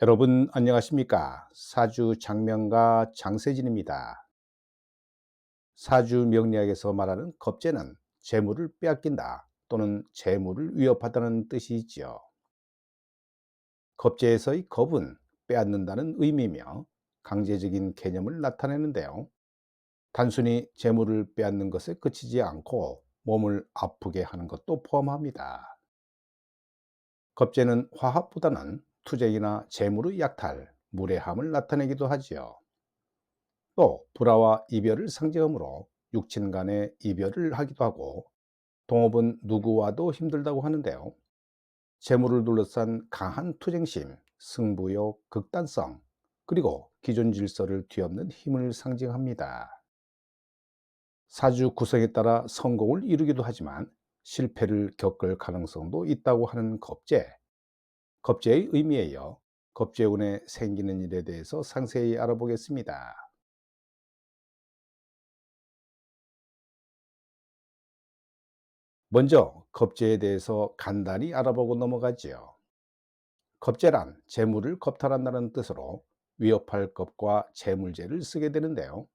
여러분 안녕하십니까? 사주 장명가 장세진입니다. 사주 명리학에서 말하는 겁재는 재물을 빼앗긴다 또는 재물을 위협하다는 뜻이 있지요. 겁재에서의 겁은 빼앗는다는 의미며 강제적인 개념을 나타내는데요. 단순히 재물을 빼앗는 것에 그치지 않고 몸을 아프게 하는 것도 포함합니다. 겁재는 화합보다는 투쟁이나 재물의 약탈, 무례함을 나타내기도 하지요. 또 불화와 이별을 상징하므로 육친 간의 이별을 하기도 하고, 동업은 누구와도 힘들다고 하는데요. 재물을 둘러싼 강한 투쟁심, 승부욕, 극단성, 그리고 기존 질서를 뒤엎는 힘을 상징합니다. 사주 구성에 따라 성공을 이루기도 하지만 실패를 겪을 가능성도 있다고 하는 겁재. 겁재의 의미에 이어 겁재운에 생기는 일에 대해서 상세히 알아보겠습니다. 먼저 겁재에 대해서 간단히 알아보고 넘어가지요. 겁재란 재물을 겁탈한다는 뜻으로 위협할 겁과 재물재를 쓰게 되는데요.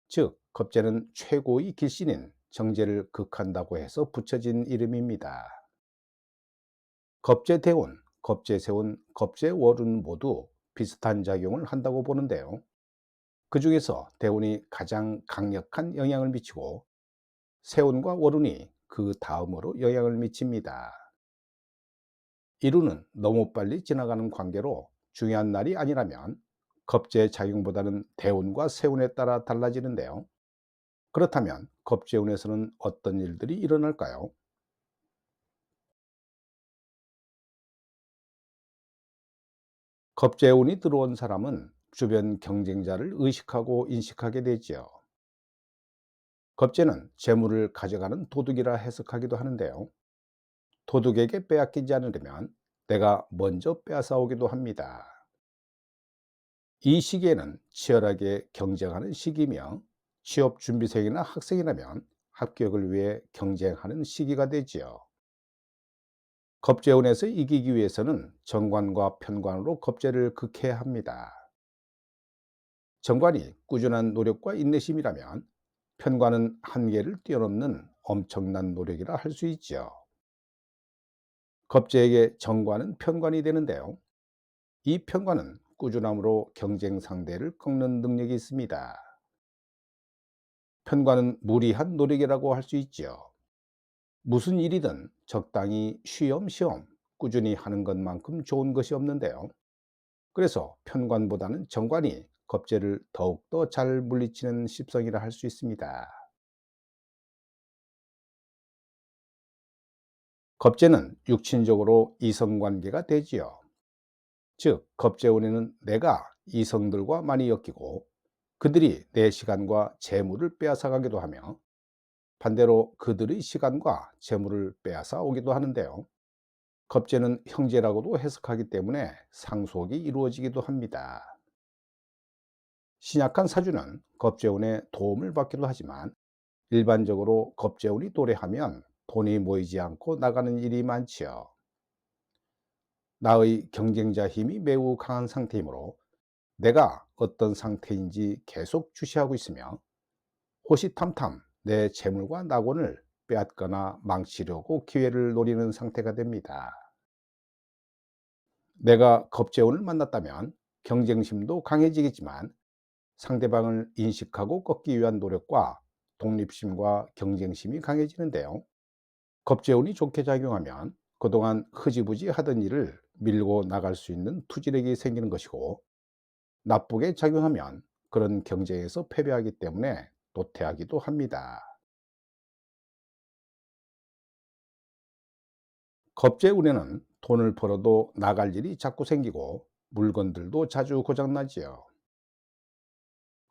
즉, 겁재는 최고의 길신인 정제를 극한다고 해서 붙여진 이름입니다. 겁재대운, 겁재세운, 겁재월은 모두 비슷한 작용을 한다고 보는데요. 그 중에서 대운이 가장 강력한 영향을 미치고 세운과 월운이 그 다음으로 영향을 미칩니다. 이루는 너무 빨리 지나가는 관계로 중요한 날이 아니라면 겁재 작용보다는 대운과 세운에 따라 달라지는데요. 그렇다면 겁재운에서는 어떤 일들이 일어날까요? 겁재운이 들어온 사람은 주변 경쟁자를 의식하고 인식하게 되지요. 겁재는 재물을 가져가는 도둑이라 해석하기도 하는데요. 도둑에게 빼앗기지 않으려면 내가 먼저 빼앗아 오기도 합니다. 이 시기에는 치열하게 경쟁하는 시기며 취업 준비생이나 학생이라면 합격을 위해 경쟁하는 시기가 되지요. 겁재운에서 이기기 위해서는 정관과 편관으로 겁재를 극해야 합니다. 정관이 꾸준한 노력과 인내심이라면 편관은 한계를 뛰어넘는 엄청난 노력이라 할 수 있지요. 겁재에게 정관은 편관이 되는데요. 이 편관은 꾸준함으로 경쟁 상대를 꺾는 능력이 있습니다. 편관은 무리한 노력이라고 할 수 있지요. 무슨 일이든 적당히 쉬엄쉬엄 꾸준히 하는 것만큼 좋은 것이 없는데요. 그래서 편관보다는 정관이 겁재를 더욱더 잘 물리치는 습성이라 할 수 있습니다. 겁재는 육친적으로 이성관계가 되지요. 즉, 겁재운에는 내가 이성들과 많이 엮이고 그들이 내 시간과 재물을 빼앗아 가기도 하며 반대로 그들의 시간과 재물을 빼앗아 오기도 하는데요. 겁재는 형제라고도 해석하기 때문에 상속이 이루어지기도 합니다. 신약한 사주는 겁재운의 도움을 받기도 하지만 일반적으로 겁재운이 도래하면 돈이 모이지 않고 나가는 일이 많지요. 나의 경쟁자 힘이 매우 강한 상태이므로 내가 어떤 상태인지 계속 주시하고 있으며 호시탐탐 내 재물과 낙원을 빼앗거나 망치려고 기회를 노리는 상태가 됩니다. 내가 겁재운을 만났다면 경쟁심도 강해지겠지만 상대방을 인식하고 꺾기 위한 노력과 독립심과 경쟁심이 강해지는데요. 겁재운이 좋게 작용하면 그동안 흐지부지 하던 일을 밀고 나갈 수 있는 투지력이 생기는 것이고, 나쁘게 작용하면 그런 경쟁에서 패배하기 때문에 도태하기도 합니다. 겁재운에는 돈을 벌어도 나갈 일이 자꾸 생기고 물건들도 자주 고장나지요.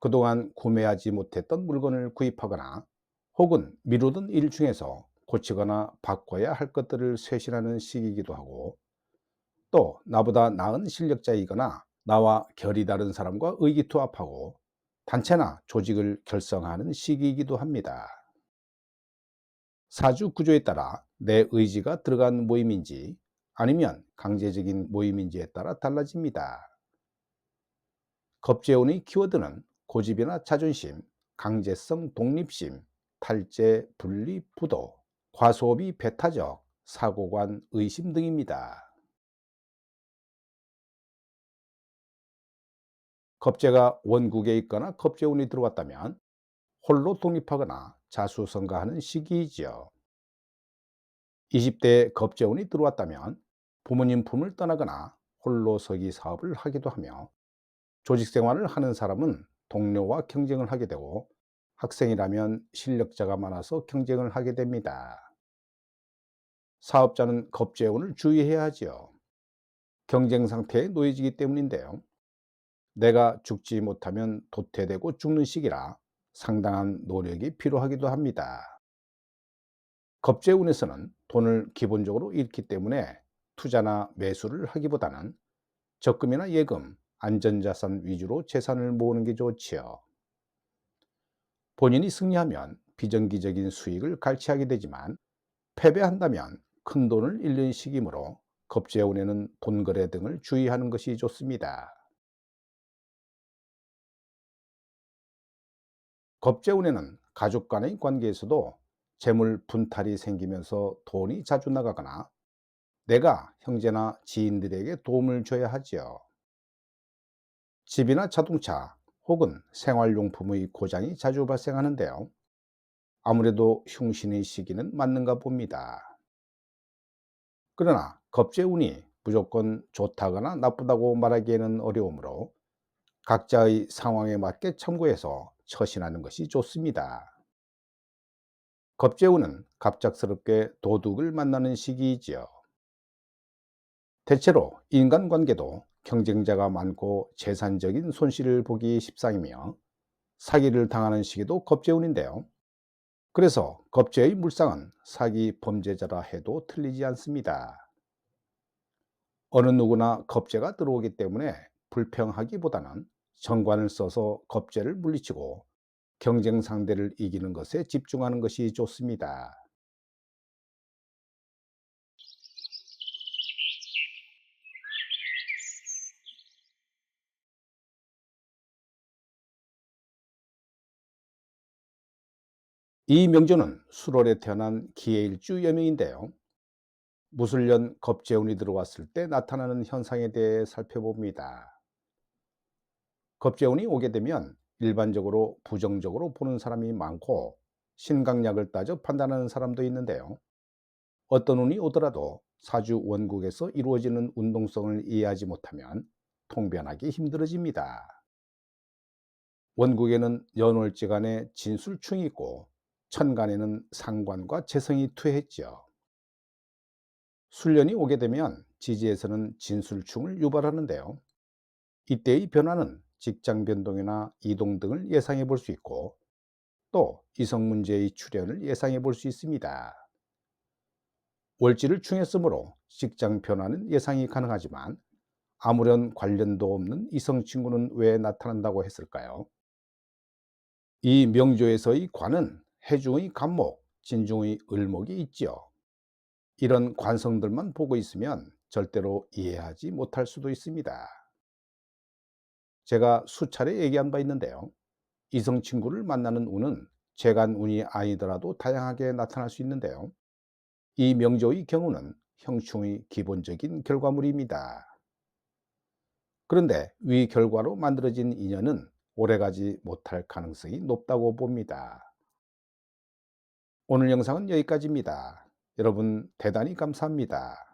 그동안 구매하지 못했던 물건을 구입하거나 혹은 미루던 일 중에서 고치거나 바꿔야 할 것들을 쇄신하는 시기이기도 하고, 또 나보다 나은 실력자이거나 나와 결이 다른 사람과 의기투합하고 단체나 조직을 결성하는 시기이기도 합니다. 사주 구조에 따라 내 의지가 들어간 모임인지 아니면 강제적인 모임인지에 따라 달라집니다. 겁재운의 키워드는 고집이나 자존심, 강제성, 독립심, 탈재, 분리, 부도, 과소비, 배타적, 사고관, 의심 등입니다. 겁재가 원국에 있거나 겁재운이 들어왔다면 홀로 독립하거나 자수성가하는 시기이지요. 20대에 겁재운이 들어왔다면 부모님 품을 떠나거나 홀로서기 사업을 하기도 하며, 조직 생활을 하는 사람은 동료와 경쟁을 하게 되고, 학생이라면 실력자가 많아서 경쟁을 하게 됩니다. 사업자는 겁재운을 주의해야 하지요. 경쟁 상태에 놓여지기 때문인데요. 내가 죽지 못하면 도태되고 죽는 시기라 상당한 노력이 필요하기도 합니다. 겁재운에서는 돈을 기본적으로 잃기 때문에 투자나 매수를 하기보다는 적금이나 예금, 안전자산 위주로 재산을 모으는 게 좋지요. 본인이 승리하면 비정기적인 수익을 갈취하게 되지만, 패배한다면 큰 돈을 잃는 시기이므로 겁재운에는 돈거래 등을 주의하는 것이 좋습니다. 겁재운에는 가족 간의 관계에서도 재물 분탈이 생기면서 돈이 자주 나가거나 내가 형제나 지인들에게 도움을 줘야 하지요. 집이나 자동차 혹은 생활용품의 고장이 자주 발생하는데요. 아무래도 흉신의 시기는 맞는가 봅니다. 그러나 겁재운이 무조건 좋다거나 나쁘다고 말하기에는 어려우므로 각자의 상황에 맞게 참고해서 처신하는 것이 좋습니다. 겁재운은 갑작스럽게 도둑을 만나는 시기이지요. 대체로 인간관계도 경쟁자가 많고 재산적인 손실을 보기 십상이며, 사기를 당하는 시기도 겁재운인데요. 그래서 겁재의 물상은 사기 범죄자라 해도 틀리지 않습니다. 어느 누구나 겁재가 들어오기 때문에 불평하기보다는 정관을 써서 겁재를 물리치고 경쟁 상대를 이기는 것에 집중하는 것이 좋습니다. 이 명조는 수월에 태어난 기해일주 여명인데요. 무술년 겁재운이 들어왔을 때 나타나는 현상에 대해 살펴봅니다. 겁재운이 오게 되면 일반적으로 부정적으로 보는 사람이 많고, 신강약을 따져 판단하는 사람도 있는데요. 어떤 운이 오더라도 사주 원국에서 이루어지는 운동성을 이해하지 못하면 통변하기 힘들어집니다. 원국에는 연월지간에 진술충이 있고, 천간에는 상관과 재성이 투해했지요. 술년이 오게 되면 지지에서는 진술충을 유발하는데요. 이때의 변화는 직장 변동이나 이동 등을 예상해 볼 수 있고, 또 이성 문제의 출현을 예상해 볼 수 있습니다. 월지를 충했으므로 직장 변화는 예상이 가능하지만, 아무런 관련도 없는 이성 친구는 왜 나타난다고 했을까요? 이 명조에서의 관은 해중의 간목, 진중의 을목이 있지요. 이런 관성들만 보고 있으면 절대로 이해하지 못할 수도 있습니다. 제가 수차례 얘기한 바 있는데요. 이성 친구를 만나는 운은 재간 운이 아니더라도 다양하게 나타날 수 있는데요. 이 명조의 경우는 형충의 기본적인 결과물입니다. 그런데 위 결과로 만들어진 인연은 오래가지 못할 가능성이 높다고 봅니다. 오늘 영상은 여기까지입니다. 여러분 대단히 감사합니다.